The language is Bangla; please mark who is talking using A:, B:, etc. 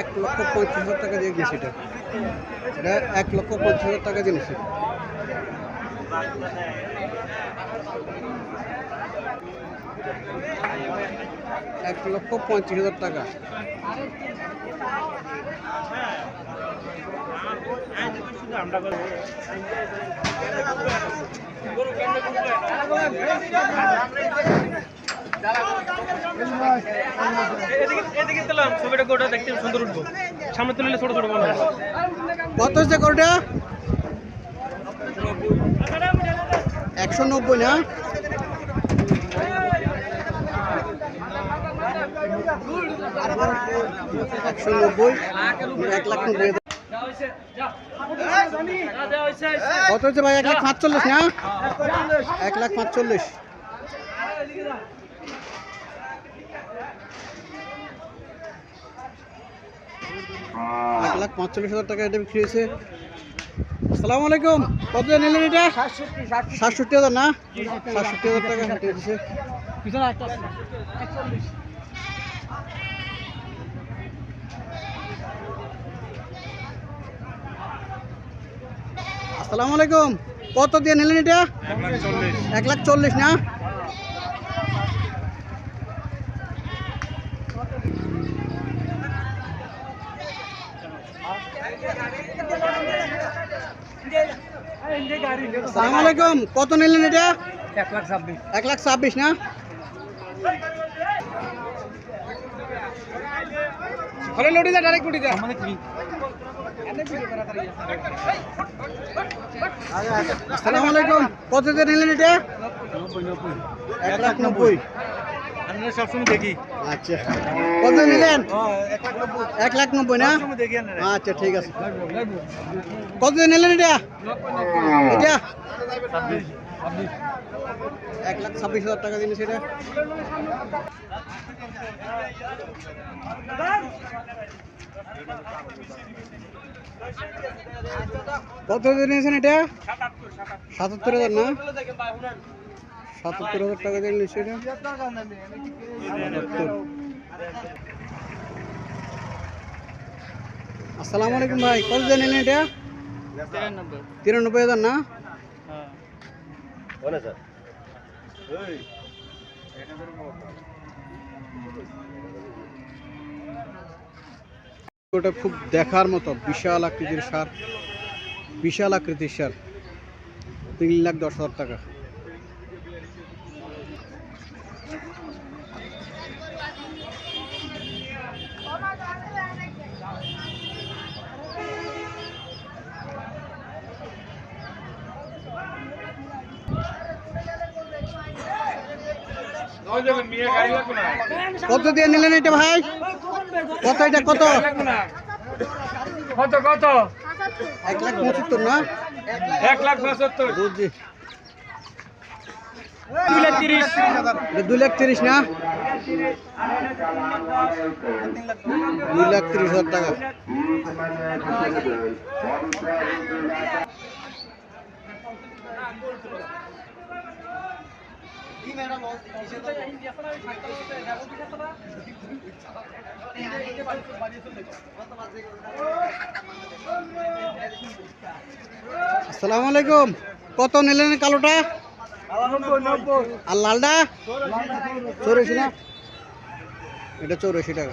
A: 1,35,000 টাকা দিয়ে কিনেছি এটা। এটা 1,35,000 টাকা কিনেছি। $1,35,000 টাকা। কত হচ্ছে গরুটা? 190 না? 190, 1,90,000। কত হচ্ছে ভাই? 1,45,000 না? 1,45,000। $1,45,000 টাকা এটা বিক্রি হয়েছে। আসসালামু আলাইকুম। কত নিলেন এটা? 67,000 না? 67,000 টাকা বিক্রি হয়েছে। আসসালামু আলাইকুম। কত দিয়ে নিলেন এটা? 1,40,000 না? আসসালামু আলাইকুম। কত নিলেন এটা? 1,26,000 না? আসসালামু আলাইকুম। কত দিয়ে নিলেন এটা? 1,90,000।
B: সবসময় দেখি।
A: আচ্ছা, কত নিলেন? 1,90,000 না? আচ্ছা, ঠিক আছে। কত দিয়ে নিলেন এটা? এটা 1,26,000 টাকা দিন সেটা। কত দিয়ে নিয়েছেন এটা? 77,000 না? 77,000 টাকা দিয়ে নিয়েছে এটা। আসসালামু আলাইকুম ভাই। কত দিয়ে নিলেন এটা? 93,000 না? ওটা খুব দেখার মতো বিশাল আকৃতির সার, বিশাল আকৃতির সার। 3,10,000 টাকা। কত দিয়ে নিলেন এটা ভাই? কত এটা? কত? 1,75,000 না?
B: 1,75,000।
A: বুঝছি।
B: 2,30,000।
A: 2,30,000 না? 2,30,000 টাকা। আসসালামু আলাইকুম। কত নিলেন কালোটা? আর লালটা? 84 না? এটা 84 টাকা।